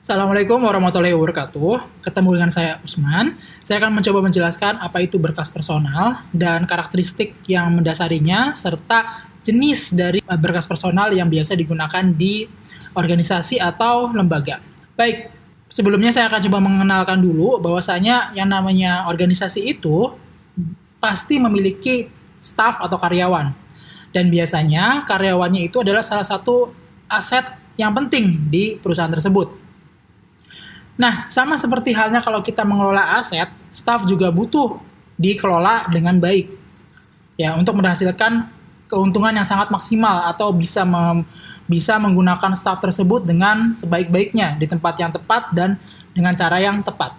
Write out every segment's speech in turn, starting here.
Assalamualaikum warahmatullahi wabarakatuh. Ketemu dengan saya Usman. Saya akan mencoba menjelaskan apa itu berkas personal dan karakteristik yang mendasarinya serta jenis dari berkas personal yang biasa digunakan di organisasi atau lembaga. Baik, sebelumnya saya akan coba mengenalkan dulu bahwasanya yang namanya organisasi itu pasti memiliki staf atau karyawan. Dan biasanya karyawannya itu adalah salah satu aset yang penting di perusahaan tersebut. Nah, sama seperti halnya kalau kita mengelola aset, staf juga butuh dikelola dengan baik. Ya, untuk menghasilkan keuntungan yang sangat maksimal atau bisa menggunakan staf tersebut dengan sebaik-baiknya di tempat yang tepat dan dengan cara yang tepat.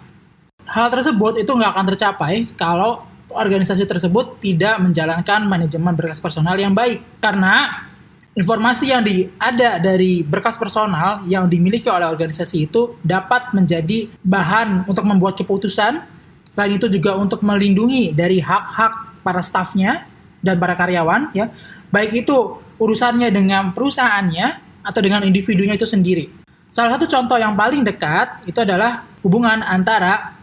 Hal tersebut itu nggak akan tercapai kalau organisasi tersebut tidak menjalankan manajemen berkas personal yang baik. Karena informasi yang ada dari berkas personal yang dimiliki oleh organisasi itu dapat menjadi bahan untuk membuat keputusan. Selain itu juga untuk melindungi dari hak-hak para stafnya dan para karyawan, ya, baik itu urusannya dengan perusahaannya atau dengan individunya itu sendiri. Salah satu contoh yang paling dekat itu adalah hubungan antara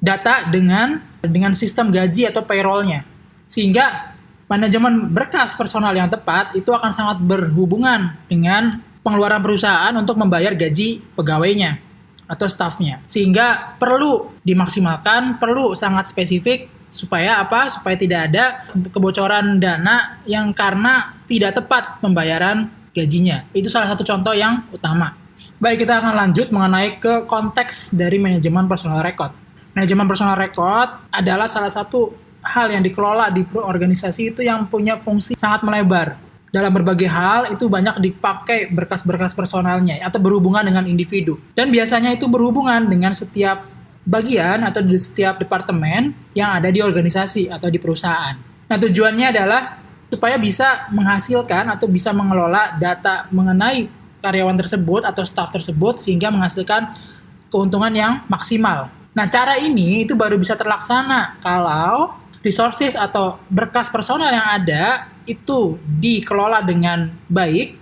data dengan sistem gaji atau payroll-nya. Sehingga manajemen berkas personal yang tepat itu akan sangat berhubungan dengan pengeluaran perusahaan untuk membayar gaji pegawainya atau stafnya. Sehingga perlu dimaksimalkan, perlu sangat spesifik supaya apa? Supaya tidak ada kebocoran dana yang karena tidak tepat pembayaran gajinya. Itu salah satu contoh yang utama. Baik, kita akan lanjut mengenai ke konteks dari manajemen personal record. Manajemen personal record adalah salah satu hal yang dikelola di organisasi itu yang punya fungsi sangat melebar. Dalam berbagai hal itu banyak dipakai berkas-berkas personalnya atau berhubungan dengan individu. Dan biasanya itu berhubungan dengan setiap bagian atau di setiap departemen yang ada di organisasi atau di perusahaan. Nah, tujuannya adalah supaya bisa menghasilkan atau bisa mengelola data mengenai karyawan tersebut atau staf tersebut sehingga menghasilkan keuntungan yang maksimal. Nah, cara ini itu baru bisa terlaksana kalau resources atau berkas personal yang ada itu dikelola dengan baik,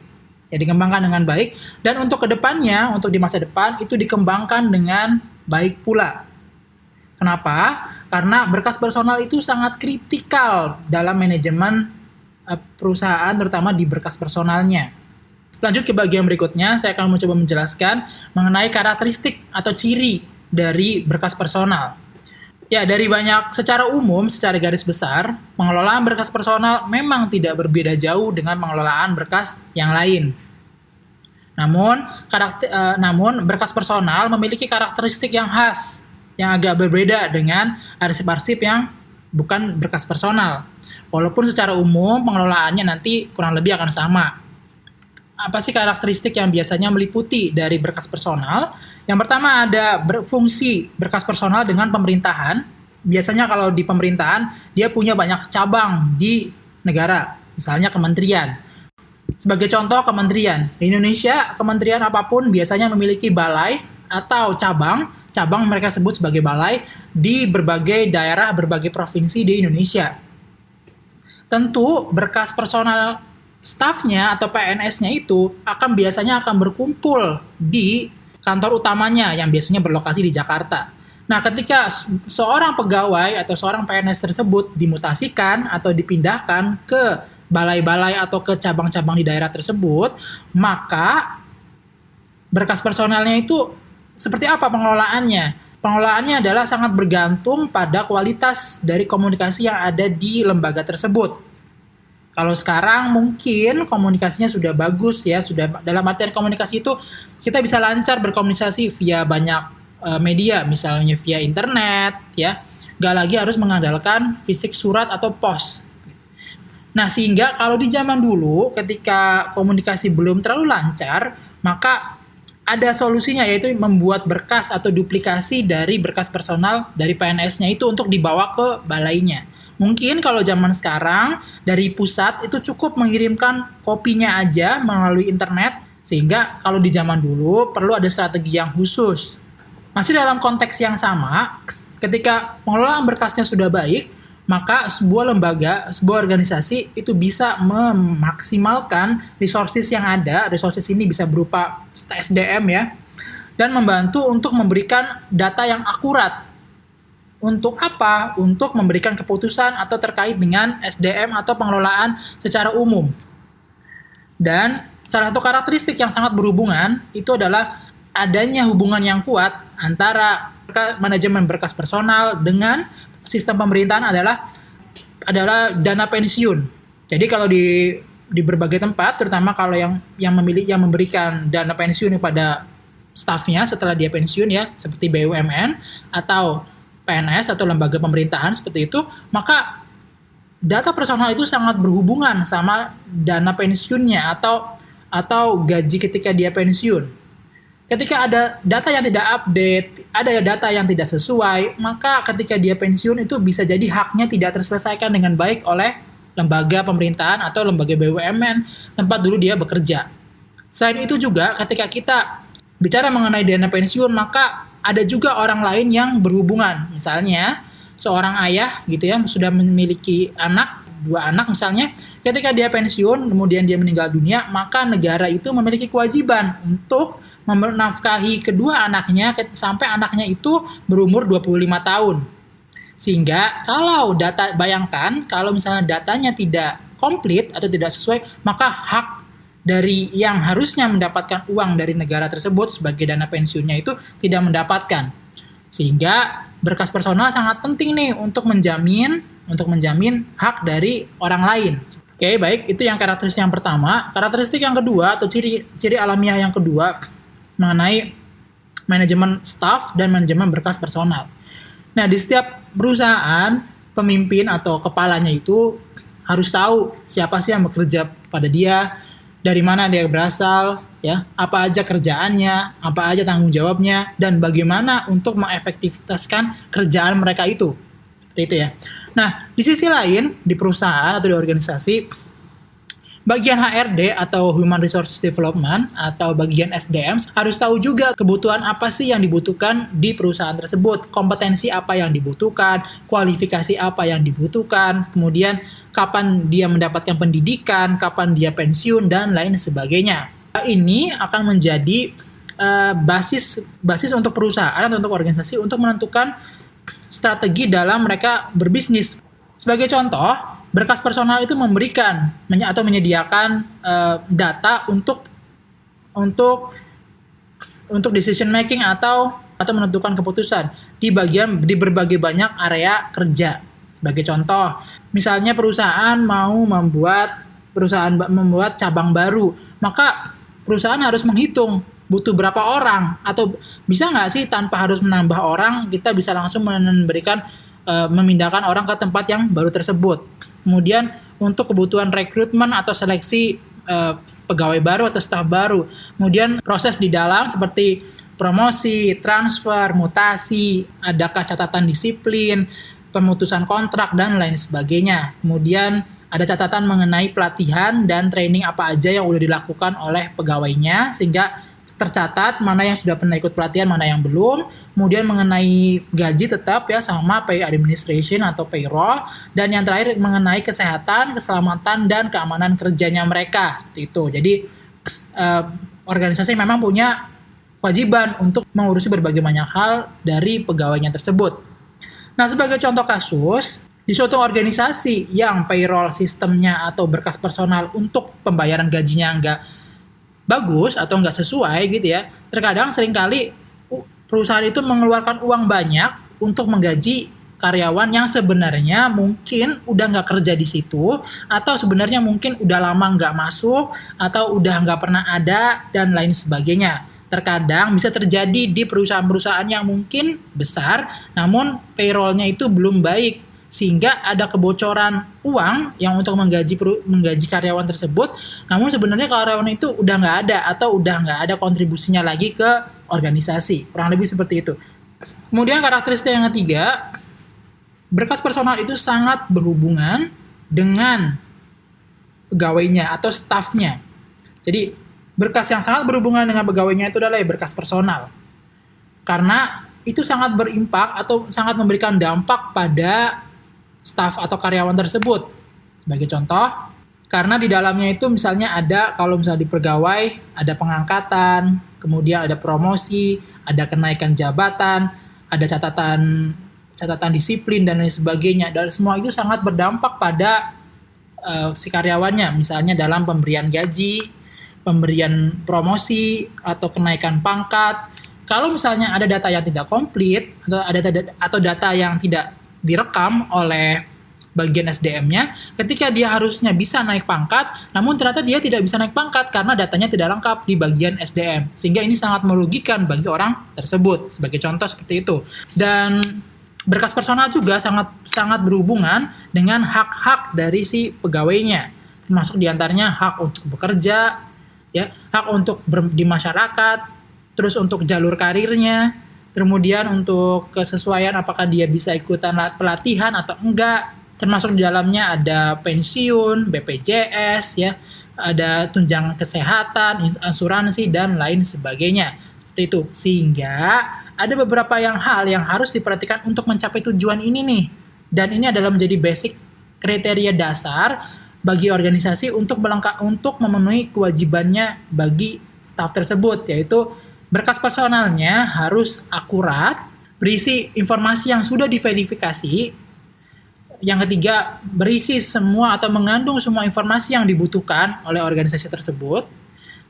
ya dikembangkan dengan baik, dan untuk kedepannya, untuk di masa depan itu dikembangkan dengan baik pula. Kenapa? Karena berkas personal itu sangat kritikal dalam manajemen perusahaan, terutama di berkas personalnya. Lanjut ke bagian berikutnya, saya akan mencoba menjelaskan mengenai karakteristik atau ciri dari berkas personal. Ya, dari secara umum, secara garis besar, pengelolaan berkas personal memang tidak berbeda jauh dengan pengelolaan berkas yang lain. Namun berkas personal memiliki karakteristik yang khas, yang agak berbeda dengan arsip-arsip yang bukan berkas personal. Walaupun secara umum pengelolaannya nanti kurang lebih akan sama. Apa sih karakteristik yang biasanya meliputi dari berkas personal? Yang pertama ada fungsi berkas personal dengan pemerintahan. Biasanya kalau di pemerintahan, dia punya banyak cabang di negara, misalnya kementerian. Sebagai contoh kementerian, di Indonesia kementerian apapun biasanya memiliki balai atau cabang mereka sebut sebagai balai di berbagai daerah, berbagai provinsi di Indonesia. Tentu berkas personal stafnya atau PNS-nya itu biasanya akan berkumpul di kantor utamanya yang biasanya berlokasi di Jakarta. Nah, ketika seorang pegawai atau seorang PNS tersebut dimutasikan atau dipindahkan ke balai-balai atau ke cabang-cabang di daerah tersebut, maka berkas personalnya itu seperti apa pengelolaannya? Pengelolaannya adalah sangat bergantung pada kualitas dari komunikasi yang ada di lembaga tersebut. Kalau sekarang mungkin komunikasinya sudah bagus ya, sudah dalam artian komunikasi itu kita bisa lancar berkomunikasi via banyak media, misalnya via internet ya, gak lagi harus mengandalkan fisik surat atau pos. Nah, sehingga kalau di zaman dulu ketika komunikasi belum terlalu lancar, maka ada solusinya yaitu membuat berkas atau duplikasi dari berkas personal dari PNS-nya itu untuk dibawa ke balainya. Mungkin kalau zaman sekarang dari pusat itu cukup mengirimkan kopinya aja melalui internet, sehingga kalau di zaman dulu perlu ada strategi yang khusus. Masih dalam konteks yang sama, ketika pengelolaan berkasnya sudah baik, maka sebuah lembaga, sebuah organisasi itu bisa memaksimalkan resources yang ada. Resources ini bisa berupa SDM ya, dan membantu untuk memberikan data yang akurat. Untuk apa? Untuk memberikan keputusan atau terkait dengan SDM atau pengelolaan secara umum. Dan salah satu karakteristik yang sangat berhubungan itu adalah adanya hubungan yang kuat antara manajemen berkas personal dengan sistem pemerintahan adalah dana pensiun. Jadi kalau di berbagai tempat, terutama kalau yang memberikan dana pensiun kepada stafnya setelah dia pensiun ya, seperti BUMN atau PNS atau lembaga pemerintahan seperti itu, maka data personal itu sangat berhubungan sama dana pensiunnya atau gaji ketika dia pensiun. Ketika ada data yang tidak update, ada data yang tidak sesuai, maka ketika dia pensiun itu bisa jadi haknya tidak terselesaikan dengan baik oleh lembaga pemerintahan atau lembaga BUMN tempat dulu dia bekerja. Selain itu juga ketika kita bicara mengenai dana pensiun, maka ada juga orang lain yang berhubungan. Misalnya seorang ayah gitu ya, sudah memiliki dua anak misalnya, ketika dia pensiun kemudian dia meninggal dunia, maka negara itu memiliki kewajiban untuk menafkahi kedua anaknya sampai anaknya itu berumur 25 tahun. Sehingga bayangkan kalau misalnya datanya tidak komplit atau tidak sesuai, maka hak dari yang harusnya mendapatkan uang dari negara tersebut sebagai dana pensiunnya itu tidak mendapatkan. Sehingga berkas personal sangat penting nih untuk menjamin hak dari orang lain. Oke, baik, itu yang karakteristik yang pertama. Karakteristik yang kedua atau ciri alamiah yang kedua mengenai manajemen staff dan manajemen berkas personal. Nah, di setiap perusahaan, pemimpin atau kepalanya itu harus tahu siapa sih yang bekerja pada dia, dari mana dia berasal, ya, apa aja kerjaannya, apa aja tanggung jawabnya, dan bagaimana untuk mengefektivitaskan kerjaan mereka itu. Seperti itu ya. Nah, di sisi lain, di perusahaan atau di organisasi, bagian HRD atau Human Resources Development atau bagian SDM harus tahu juga kebutuhan apa sih yang dibutuhkan di perusahaan tersebut, kompetensi apa yang dibutuhkan, kualifikasi apa yang dibutuhkan, kemudian kapan dia mendapatkan pendidikan, kapan dia pensiun, dan lain sebagainya. Ini akan menjadi basis untuk perusahaan atau untuk organisasi untuk menentukan strategi dalam mereka berbisnis. Sebagai contoh, berkas personal itu memberikan atau menyediakan data untuk decision making atau menentukan keputusan di berbagai banyak area kerja. Sebagai contoh, misalnya perusahaan membuat cabang baru, maka perusahaan harus menghitung butuh berapa orang, atau bisa nggak sih tanpa harus menambah orang kita bisa langsung memindahkan orang ke tempat yang baru tersebut. Kemudian untuk kebutuhan rekrutmen atau seleksi pegawai baru atau staf baru. Kemudian proses di dalam seperti promosi, transfer, mutasi, adakah catatan disiplin, pemutusan kontrak, dan lain sebagainya. Kemudian ada catatan mengenai pelatihan dan training apa aja yang sudah dilakukan oleh pegawainya, sehingga tercatat mana yang sudah pernah ikut pelatihan, mana yang belum. Kemudian mengenai gaji tetap ya sama pay administration atau payroll. Dan yang terakhir mengenai kesehatan, keselamatan, dan keamanan kerjanya mereka. Seperti itu. Jadi organisasi memang punya kewajiban untuk mengurusi berbagai banyak hal dari pegawainya tersebut. Nah, sebagai contoh kasus, di suatu organisasi yang payroll sistemnya atau berkas personal untuk pembayaran gajinya nggak bagus atau nggak sesuai gitu ya, terkadang seringkali perusahaan itu mengeluarkan uang banyak untuk menggaji karyawan yang sebenarnya mungkin udah nggak kerja di situ, atau sebenarnya mungkin udah lama nggak masuk, atau udah nggak pernah ada, dan lain sebagainya. Terkadang bisa terjadi di perusahaan-perusahaan yang mungkin besar, namun payroll-nya itu belum baik, sehingga ada kebocoran uang yang untuk menggaji karyawan tersebut, namun sebenarnya karyawan itu udah nggak ada atau udah nggak ada kontribusinya lagi ke organisasi. Kurang lebih seperti itu. Kemudian karakteristik yang ketiga, berkas personal itu sangat berhubungan dengan pegawainya atau stafnya. Jadi berkas yang sangat berhubungan dengan pegawainya itu adalah berkas personal. Karena itu sangat berimpak atau sangat memberikan dampak pada staf atau karyawan tersebut. Sebagai contoh, karena di dalamnya itu misalnya ada, kalau misalnya di pegawai, ada pengangkatan, kemudian ada promosi, ada kenaikan jabatan, ada catatan disiplin dan lain sebagainya. Dan semua itu sangat berdampak pada si karyawannya, misalnya dalam pemberian gaji, pemberian promosi atau kenaikan pangkat. Kalau misalnya ada data yang tidak komplit atau data yang tidak direkam oleh bagian SDM-nya, ketika dia harusnya bisa naik pangkat, namun ternyata dia tidak bisa naik pangkat karena datanya tidak lengkap di bagian SDM. Sehingga ini sangat merugikan bagi orang tersebut. Sebagai contoh seperti itu. Dan berkas personal juga sangat berhubungan dengan hak-hak dari si pegawainya. Termasuk diantaranya hak untuk bekerja, ya, hak untuk di masyarakat, terus untuk jalur karirnya, kemudian untuk kesesuaian apakah dia bisa ikutan pelatihan atau enggak, termasuk di dalamnya ada pensiun, BPJS, ya, ada tunjangan kesehatan, asuransi, dan lain sebagainya. Seperti itu. Sehingga ada beberapa hal yang harus diperhatikan untuk mencapai tujuan ini nih. Dan ini adalah menjadi basic kriteria dasar bagi organisasi untuk memenuhi kewajibannya bagi staf tersebut, yaitu berkas personalnya harus akurat, berisi informasi yang sudah diverifikasi. Yang ketiga, berisi semua atau mengandung semua informasi yang dibutuhkan oleh organisasi tersebut.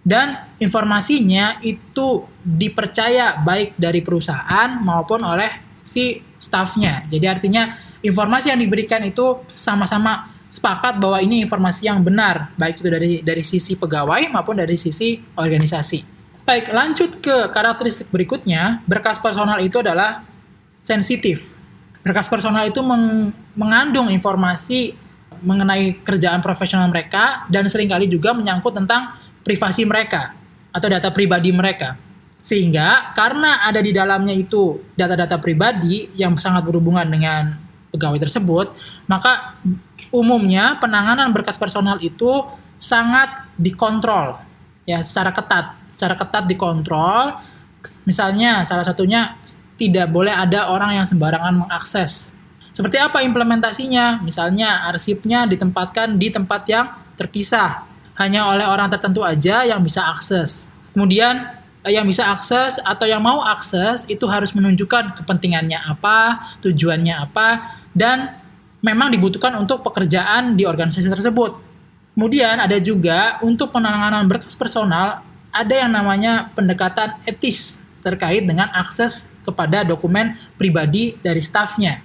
Dan informasinya itu dipercaya baik dari perusahaan maupun oleh si stafnya. Jadi artinya informasi yang diberikan itu sama-sama sepakat bahwa ini informasi yang benar, baik itu dari sisi pegawai maupun dari sisi organisasi. Baik, lanjut ke karakteristik berikutnya. Berkas personal itu adalah sensitif. Berkas personal itu mengandung informasi mengenai kerjaan profesional mereka dan seringkali juga menyangkut tentang privasi mereka atau data pribadi mereka. Sehingga karena ada di dalamnya itu data-data pribadi yang sangat berhubungan dengan pegawai tersebut, maka umumnya penanganan berkas personal itu sangat dikontrol, ya, secara ketat dikontrol. Misalnya salah satunya tidak boleh ada orang yang sembarangan mengakses. Seperti apa implementasinya? Misalnya arsipnya ditempatkan di tempat yang terpisah, hanya oleh orang tertentu aja yang bisa akses. Kemudian yang bisa akses atau yang mau akses itu harus menunjukkan kepentingannya apa, tujuannya apa, dan memang dibutuhkan untuk pekerjaan di organisasi tersebut. Kemudian ada juga untuk penanganan berkas personal, ada yang namanya pendekatan etis terkait dengan akses kepada dokumen pribadi dari stafnya.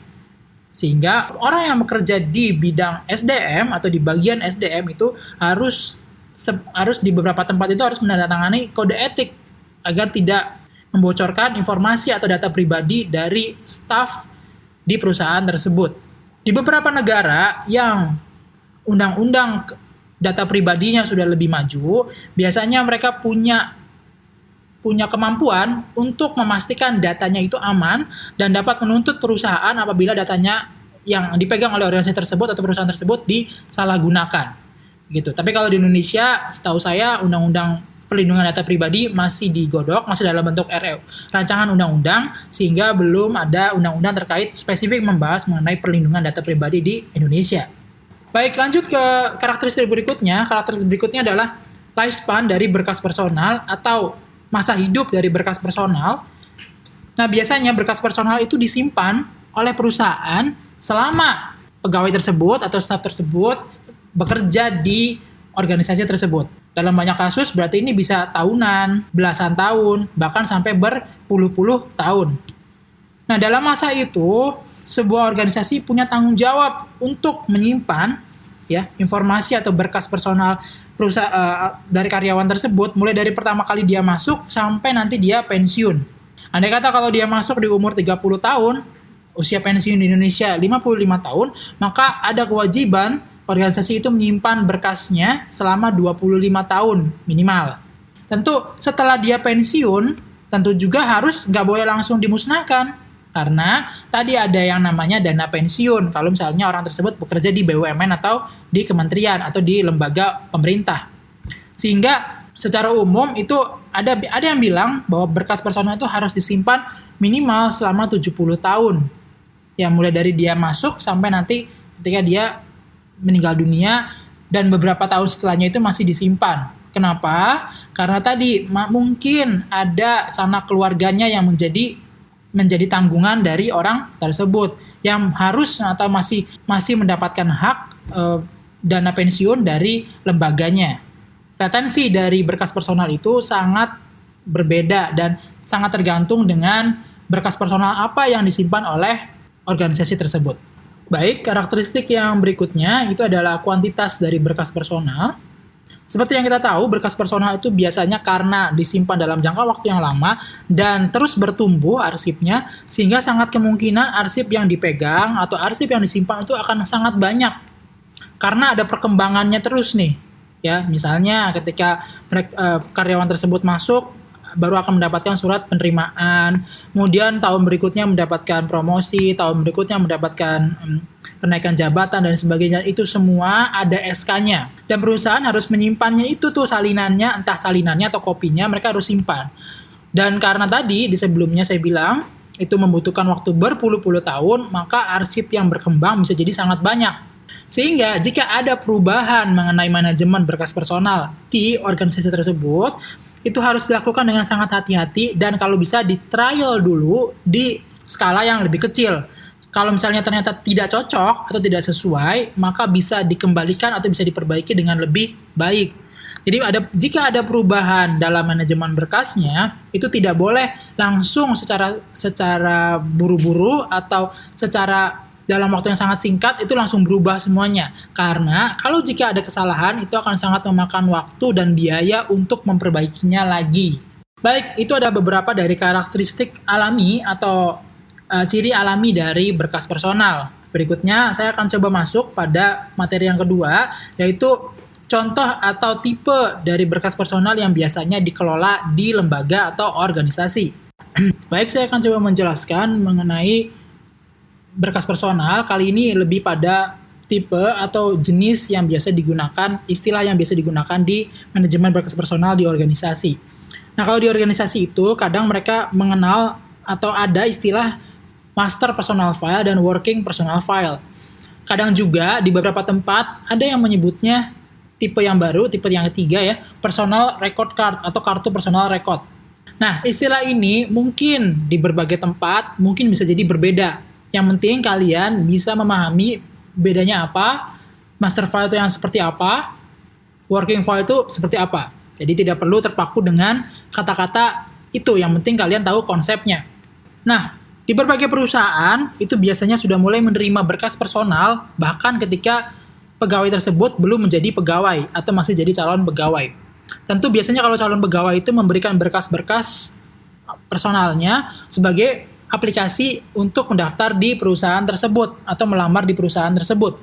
Sehingga orang yang bekerja di bidang SDM atau di bagian SDM itu harus di beberapa tempat itu harus menandatangani kode etik agar tidak membocorkan informasi atau data pribadi dari staf di perusahaan tersebut. Di beberapa negara yang undang-undang data pribadinya sudah lebih maju, biasanya mereka punya kemampuan untuk memastikan datanya itu aman dan dapat menuntut perusahaan apabila datanya yang dipegang oleh organisasi tersebut atau perusahaan tersebut disalahgunakan. Gitu. Tapi kalau di Indonesia, setahu saya undang-undang perlindungan data pribadi masih digodok, masih dalam bentuk rancangan undang-undang, sehingga belum ada undang-undang terkait spesifik membahas mengenai perlindungan data pribadi di Indonesia. Baik, lanjut ke karakteristik berikutnya. Karakteristik berikutnya adalah lifespan dari berkas personal atau masa hidup dari berkas personal. Nah, biasanya berkas personal itu disimpan oleh perusahaan selama pegawai tersebut atau staf tersebut bekerja di organisasi tersebut. Dalam banyak kasus berarti ini bisa tahunan, belasan tahun, bahkan sampai berpuluh-puluh tahun. Nah, dalam masa itu sebuah organisasi punya tanggung jawab untuk menyimpan, ya, informasi atau berkas personal dari karyawan tersebut mulai dari pertama kali dia masuk sampai nanti dia pensiun. Andai kata kalau dia masuk di umur 30 tahun, usia pensiun di Indonesia 55 tahun, maka ada kewajiban organisasi itu menyimpan berkasnya selama 25 tahun minimal. Tentu setelah dia pensiun, tentu juga nggak boleh langsung dimusnahkan. Karena tadi ada yang namanya dana pensiun kalau misalnya orang tersebut bekerja di BUMN atau di kementerian atau di lembaga pemerintah. Sehingga secara umum itu ada yang bilang bahwa berkas personal itu harus disimpan minimal selama 70 tahun. Ya, mulai dari dia masuk sampai nanti ketika dia meninggal dunia dan beberapa tahun setelahnya itu masih disimpan. Kenapa? Karena tadi mungkin ada sanak keluarganya yang menjadi tanggungan dari orang tersebut yang harus atau masih mendapatkan hak dana pensiun dari lembaganya. Retensi dari berkas personal itu sangat berbeda dan sangat tergantung dengan berkas personal apa yang disimpan oleh organisasi tersebut. Baik, karakteristik yang berikutnya itu adalah kuantitas dari berkas personal. Seperti yang kita tahu, berkas personal itu biasanya karena disimpan dalam jangka waktu yang lama dan terus bertumbuh arsipnya, sehingga sangat kemungkinan arsip yang dipegang atau arsip yang disimpan itu akan sangat banyak. Karena ada perkembangannya terus nih. Ya, misalnya ketika karyawan tersebut masuk, baru akan mendapatkan surat penerimaan, kemudian tahun berikutnya mendapatkan promosi, tahun berikutnya mendapatkan kenaikan jabatan dan sebagainya. Itu semua ada SK-nya. Dan perusahaan harus menyimpannya itu tuh salinannya, entah salinannya atau kopinya, mereka harus simpan. Dan karena tadi di sebelumnya saya bilang, itu membutuhkan waktu berpuluh-puluh tahun, maka arsip yang berkembang bisa jadi sangat banyak. Sehingga jika ada perubahan mengenai manajemen berkas personal di organisasi tersebut, itu harus dilakukan dengan sangat hati-hati dan kalau bisa di trial dulu di skala yang lebih kecil. Kalau misalnya ternyata tidak cocok atau tidak sesuai, maka bisa dikembalikan atau bisa diperbaiki dengan lebih baik. Jadi jika ada perubahan dalam manajemen berkasnya, itu tidak boleh langsung secara buru-buru atau secara dalam waktu yang sangat singkat itu langsung berubah semuanya. Karena kalau jika ada kesalahan itu akan sangat memakan waktu dan biaya untuk memperbaikinya lagi. Baik, itu ada beberapa dari karakteristik alami atau ciri alami dari berkas personal. Berikutnya saya akan coba masuk pada materi yang kedua, yaitu contoh atau tipe dari berkas personal yang biasanya dikelola di lembaga atau organisasi. Baik, saya akan coba menjelaskan mengenai berkas personal. Kali ini lebih pada tipe atau jenis yang biasa digunakan, istilah yang biasa digunakan di manajemen berkas personal di organisasi. Nah, kalau di organisasi itu kadang mereka mengenal atau ada istilah master personal file dan working personal file. Kadang juga di beberapa tempat ada yang menyebutnya tipe yang baru, tipe yang ketiga ya, personal record card atau kartu personal record. Nah, istilah ini mungkin di berbagai tempat mungkin bisa jadi berbeda. Yang penting kalian bisa memahami bedanya apa, master file itu yang seperti apa, working file itu seperti apa. Jadi tidak perlu terpaku dengan kata-kata itu, yang penting kalian tahu konsepnya. Nah, di berbagai perusahaan itu biasanya sudah mulai menerima berkas personal bahkan ketika pegawai tersebut belum menjadi pegawai atau masih jadi calon pegawai. Tentu biasanya kalau calon pegawai itu memberikan berkas-berkas personalnya sebagai aplikasi untuk mendaftar di perusahaan tersebut atau melamar di perusahaan tersebut.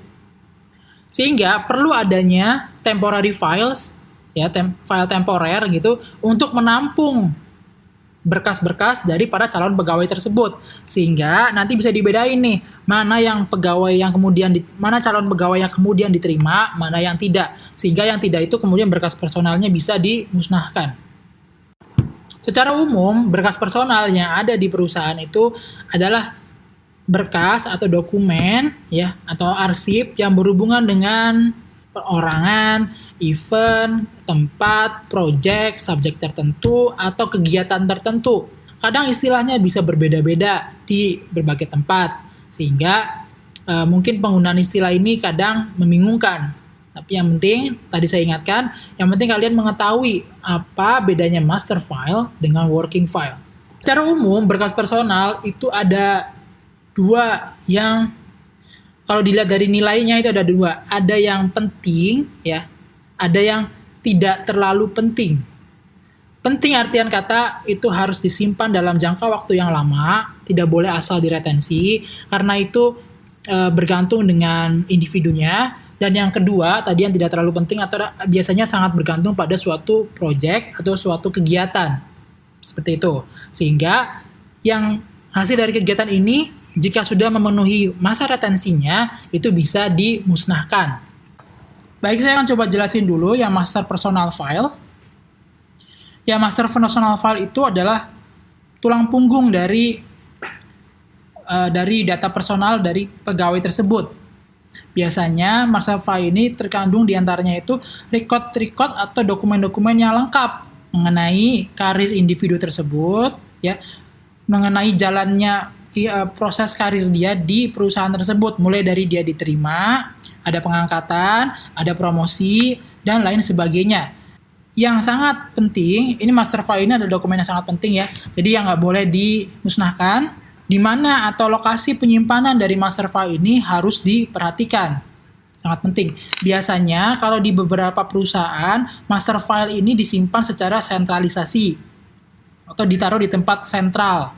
Sehingga perlu adanya temporary files, ya, file temporer gitu, untuk menampung berkas-berkas dari para calon pegawai tersebut. Sehingga nanti bisa dibedain nih, mana calon pegawai yang kemudian diterima, mana yang tidak. Sehingga yang tidak itu kemudian berkas personalnya bisa dimusnahkan. Secara umum, berkas personal yang ada di perusahaan itu adalah berkas atau dokumen ya atau arsip yang berhubungan dengan perorangan, event, tempat, proyek, subjek tertentu atau kegiatan tertentu. Kadang istilahnya bisa berbeda-beda di berbagai tempat sehingga mungkin penggunaan istilah ini kadang membingungkan. Tapi yang penting, tadi saya ingatkan, yang penting kalian mengetahui apa bedanya master file dengan working file. Secara umum, berkas personal itu ada dua yang, kalau dilihat dari nilainya itu ada dua. Ada yang penting, ya, ada yang tidak terlalu penting. Penting artian kata itu harus disimpan dalam jangka waktu yang lama, tidak boleh asal diretensi, karena itu bergantung dengan individunya. Dan yang kedua, tadi yang tidak terlalu penting atau biasanya sangat bergantung pada suatu proyek atau suatu kegiatan. Seperti itu. Sehingga yang hasil dari kegiatan ini, jika sudah memenuhi masa retensinya, itu bisa dimusnahkan. Baik, saya akan coba jelasin dulu yang master personal file. Yang master personal file itu adalah tulang punggung dari data personal dari pegawai tersebut. Biasanya master file ini terkandung di antaranya itu record atau dokumen-dokumen yang lengkap mengenai karir individu tersebut, ya, mengenai jalannya proses karir dia di perusahaan tersebut, mulai dari dia diterima, ada pengangkatan, ada promosi, dan lain sebagainya. Yang sangat penting, ini master file ini ada dokumen yang sangat penting ya, jadi yang nggak boleh dimusnahkan, di mana atau lokasi penyimpanan dari master file ini harus diperhatikan. Sangat penting. Biasanya kalau di beberapa perusahaan, master file ini disimpan secara sentralisasi atau ditaruh di tempat sentral.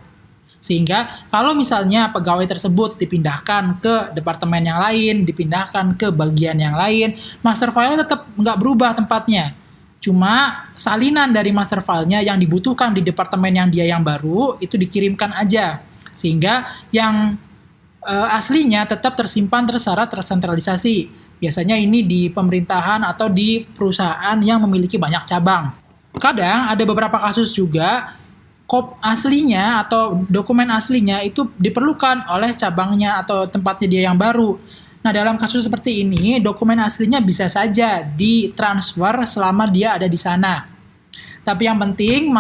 Sehingga kalau misalnya pegawai tersebut dipindahkan ke departemen yang lain, dipindahkan ke bagian yang lain, master file tetap nggak berubah tempatnya. Cuma salinan dari master file-nya yang dibutuhkan di departemen yang dia yang baru, itu dikirimkan aja. Sehingga yang aslinya tetap tersimpan secara tersentralisasi. Biasanya ini di pemerintahan atau di perusahaan yang memiliki banyak cabang. Kadang ada beberapa kasus juga aslinya atau dokumen aslinya itu diperlukan oleh cabangnya atau tempatnya dia yang baru. Nah, dalam kasus seperti ini, dokumen aslinya bisa saja ditransfer selama dia ada di sana. Tapi yang penting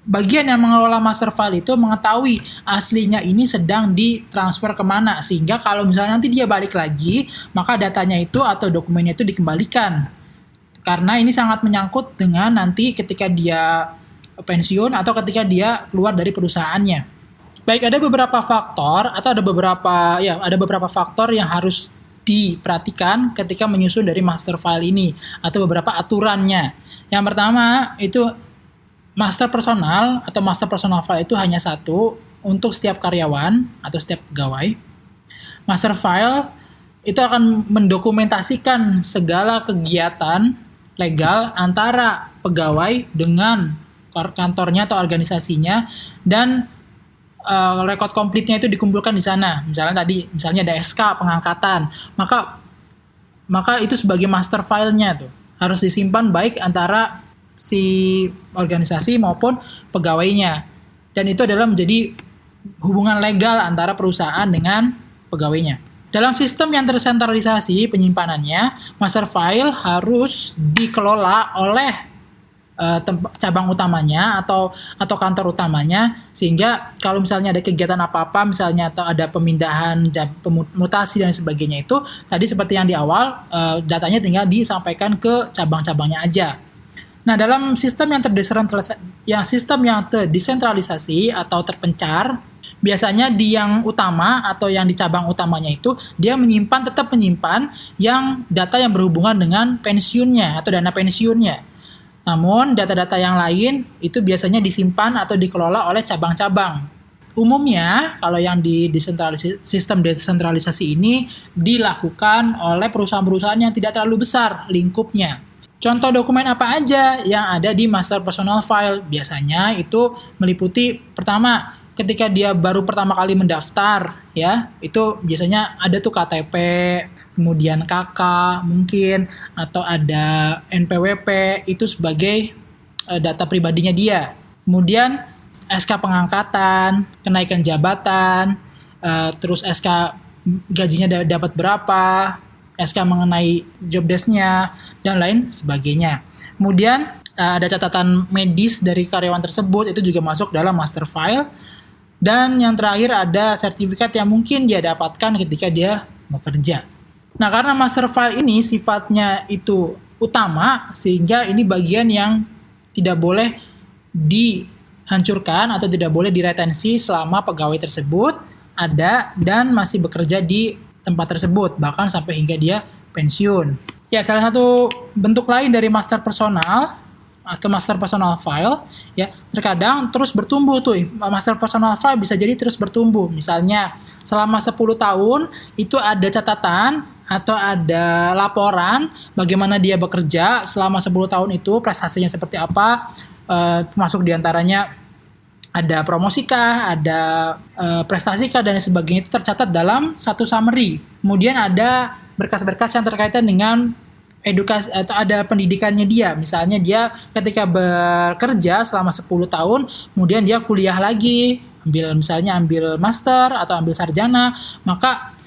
bagian yang mengelola master file itu mengetahui aslinya ini sedang ditransfer kemana, sehingga kalau misalnya nanti dia balik lagi, maka datanya itu atau dokumennya itu dikembalikan. Karena ini sangat menyangkut dengan nanti ketika dia pensiun atau ketika dia keluar dari perusahaannya. Baik, ada beberapa faktor atau ada beberapa faktor yang harus diperhatikan ketika menyusun dari master file ini atau beberapa aturannya. Yang pertama itu master personal atau master personal file itu hanya satu untuk setiap karyawan atau setiap pegawai. Master file itu akan mendokumentasikan segala kegiatan legal antara pegawai dengan kantornya atau organisasinya, dan rekod komplitnya itu dikumpulkan di sana. Misalnya ada SK pengangkatan, maka itu sebagai master file-nya tuh harus disimpan baik antara si organisasi maupun pegawainya, dan itu adalah menjadi hubungan legal antara perusahaan dengan pegawainya. Dalam sistem yang tersentralisasi penyimpanannya, master file harus dikelola oleh cabang utamanya atau kantor utamanya, sehingga kalau misalnya ada kegiatan apa-apa, misalnya atau ada pemindahan, mutasi dan sebagainya, itu tadi seperti yang di awal, datanya tinggal disampaikan ke cabang-cabangnya aja. Nah, dalam sistem yang terdesentralisasi atau terpencar, biasanya di yang utama atau yang di cabang utamanya itu dia tetap menyimpan yang data yang berhubungan dengan pensiunnya atau dana pensiunnya. Namun data-data yang lain itu biasanya disimpan atau dikelola oleh cabang-cabang. Umumnya kalau yang di sistem desentralisasi ini dilakukan oleh perusahaan-perusahaan yang tidak terlalu besar lingkupnya. Contoh dokumen apa aja yang ada di master personal file? Biasanya itu meliputi, pertama, ketika dia baru pertama kali mendaftar, ya, itu biasanya ada tuh KTP, kemudian KK mungkin, atau ada NPWP, itu sebagai data pribadinya dia. Kemudian SK pengangkatan, kenaikan jabatan, terus SK gajinya dapat berapa, SK mengenai job desk-nya, dan lain sebagainya. Kemudian ada catatan medis dari karyawan tersebut, itu juga masuk dalam master file. Dan yang terakhir ada sertifikat yang mungkin dia dapatkan ketika dia bekerja. Nah, karena master file ini sifatnya itu utama, sehingga ini bagian yang tidak boleh dihancurkan atau tidak boleh diretensi selama pegawai tersebut ada dan masih bekerja di tempat tersebut, bahkan sampai hingga dia pensiun. Ya, salah satu bentuk lain dari master personal atau master personal file, ya, terkadang terus bertumbuh tuh. Master personal file bisa jadi terus bertumbuh. Misalnya selama 10 tahun itu ada catatan atau ada laporan bagaimana dia bekerja selama 10 tahun itu, prestasinya seperti apa, termasuk diantaranya ada promosikah, ada prestasikah, dan sebagainya, itu tercatat dalam satu summary. Kemudian ada berkas-berkas yang terkaitan dengan edukasi atau ada pendidikannya dia. Misalnya dia ketika bekerja selama 10 tahun, kemudian dia kuliah lagi, ambil master atau ambil sarjana, maka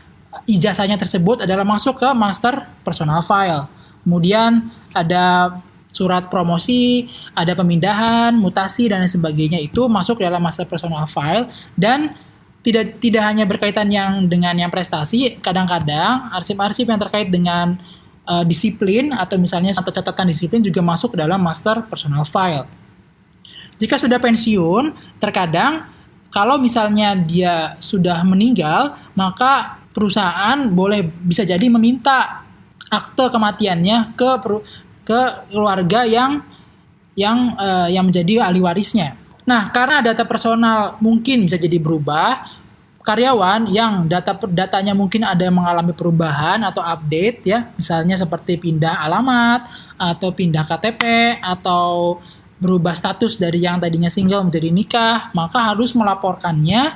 ijazahnya tersebut adalah masuk ke master personal file. Kemudian ada surat promosi, ada pemindahan, mutasi, dan lain sebagainya itu masuk dalam master personal file. Dan tidak hanya berkaitan dengan yang prestasi, kadang-kadang arsip-arsip yang terkait dengan disiplin atau misalnya satu catatan disiplin juga masuk ke dalam master personal file. Jika sudah pensiun, terkadang kalau misalnya dia sudah meninggal, maka perusahaan bisa jadi meminta akte kematiannya ke keluarga yang menjadi ahli warisnya. Nah, karena data personal mungkin bisa jadi berubah, karyawan yang datanya mungkin ada mengalami perubahan atau update ya, misalnya seperti pindah alamat atau pindah KTP atau berubah status dari yang tadinya single menjadi nikah, maka harus melaporkannya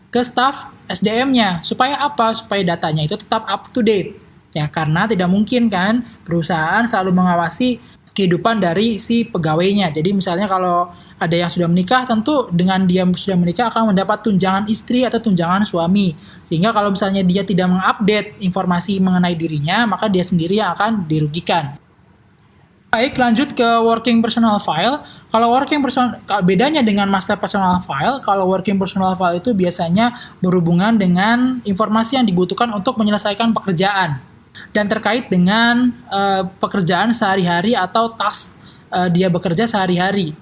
ke staf SDM-nya. Supaya apa? Supaya datanya itu tetap up to date. Ya, karena tidak mungkin kan perusahaan selalu mengawasi kehidupan dari si pegawainya. Jadi misalnya kalau ada yang sudah menikah, tentu dengan dia sudah menikah akan mendapat tunjangan istri atau tunjangan suami. Sehingga kalau misalnya dia tidak mengupdate informasi mengenai dirinya, maka dia sendiri yang akan dirugikan. Baik, lanjut ke working personal file. Kalau bedanya dengan master personal file, kalau working personal file itu biasanya berhubungan dengan informasi yang dibutuhkan untuk menyelesaikan pekerjaan dan terkait dengan pekerjaan sehari-hari atau task dia bekerja sehari-hari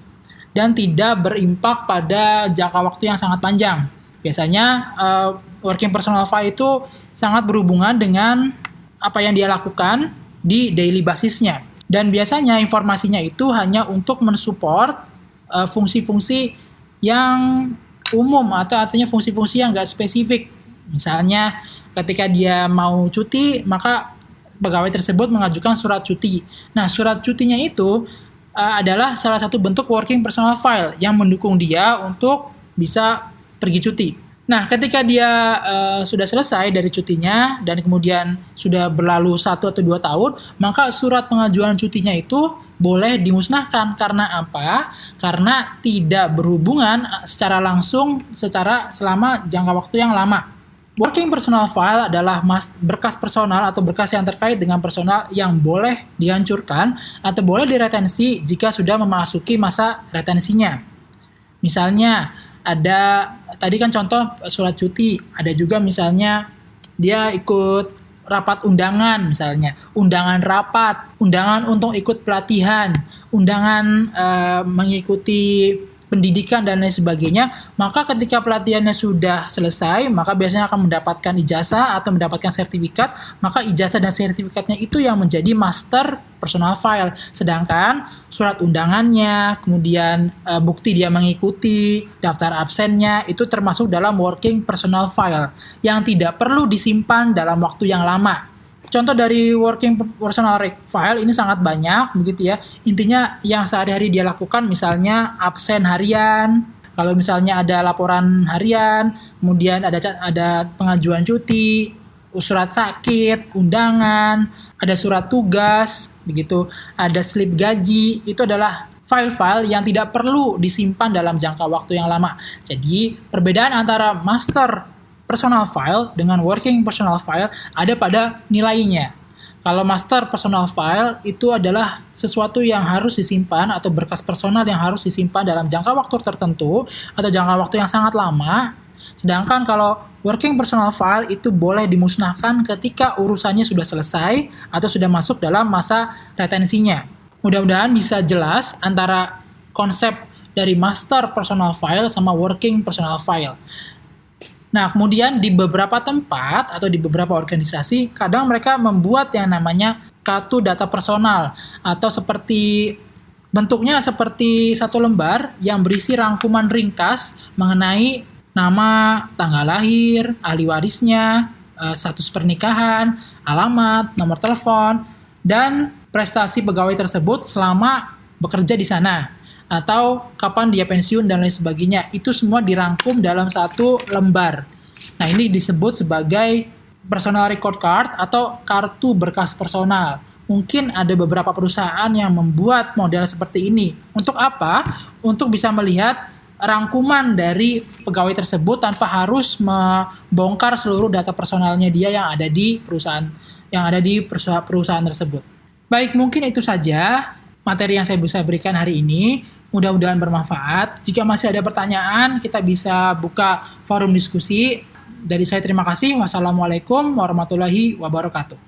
dan tidak berimpak pada jangka waktu yang sangat panjang. Biasanya working personal file itu sangat berhubungan dengan apa yang dia lakukan di daily basisnya. Dan biasanya informasinya itu hanya untuk mensupport fungsi-fungsi yang umum atau artinya fungsi-fungsi yang nggak spesifik. Misalnya ketika dia mau cuti, maka pegawai tersebut mengajukan surat cuti. Nah, surat cutinya itu adalah salah satu bentuk working personal file yang mendukung dia untuk bisa pergi cuti. Nah, ketika dia sudah selesai dari cutinya dan kemudian sudah berlalu 1 atau 2 tahun, maka surat pengajuan cutinya itu boleh dimusnahkan. Karena apa? Karena tidak berhubungan secara langsung selama jangka waktu yang lama. Working personal file adalah berkas personal atau berkas yang terkait dengan personal yang boleh dihancurkan atau boleh diretensi jika sudah memasuki masa retensinya. Misalnya, ada tadi kan contoh surat cuti, ada juga misalnya dia ikut rapat undangan, misalnya undangan rapat, undangan untuk ikut pelatihan, undangan mengikuti pendidikan dan lain sebagainya. Maka ketika pelatihannya sudah selesai, maka biasanya akan mendapatkan ijazah atau mendapatkan sertifikat. Maka ijazah dan sertifikatnya itu yang menjadi master personal file. Sedangkan surat undangannya, kemudian bukti dia mengikuti, daftar absennya, itu termasuk dalam working personal file yang tidak perlu disimpan dalam waktu yang lama. Contoh dari working personal file ini sangat banyak begitu ya. Intinya yang sehari-hari dia lakukan, misalnya absen harian, kalau misalnya ada laporan harian, kemudian ada pengajuan cuti, surat sakit, undangan, ada surat tugas, begitu, ada slip gaji, itu adalah file-file yang tidak perlu disimpan dalam jangka waktu yang lama. Jadi perbedaan antara master personal file dengan working personal file ada pada nilainya. Kalau master personal file itu adalah sesuatu yang harus disimpan atau berkas personal yang harus disimpan dalam jangka waktu tertentu atau jangka waktu yang sangat lama. Sedangkan kalau working personal file itu boleh dimusnahkan ketika urusannya sudah selesai atau sudah masuk dalam masa retensinya. Mudah-mudahan bisa jelas antara konsep dari master personal file sama working personal file. Nah, kemudian di beberapa tempat atau di beberapa organisasi, kadang mereka membuat yang namanya kartu data personal atau bentuknya seperti satu lembar yang berisi rangkuman ringkas mengenai nama, tanggal lahir, ahli warisnya, status pernikahan, alamat, nomor telepon, dan prestasi pegawai tersebut selama bekerja di sana, atau kapan dia pensiun dan lain sebagainya. Itu semua dirangkum dalam satu lembar. Nah, ini disebut sebagai personal record card atau kartu berkas personal. Mungkin ada beberapa perusahaan yang membuat model seperti ini. Untuk apa? Untuk bisa melihat rangkuman dari pegawai tersebut tanpa harus membongkar seluruh data personalnya dia yang ada di perusahaan tersebut. Baik, mungkin itu saja materi yang saya bisa berikan hari ini. Mudah-mudahan bermanfaat. Jika masih ada pertanyaan, kita bisa buka forum diskusi. Dari saya terima kasih. Wassalamualaikum warahmatullahi wabarakatuh.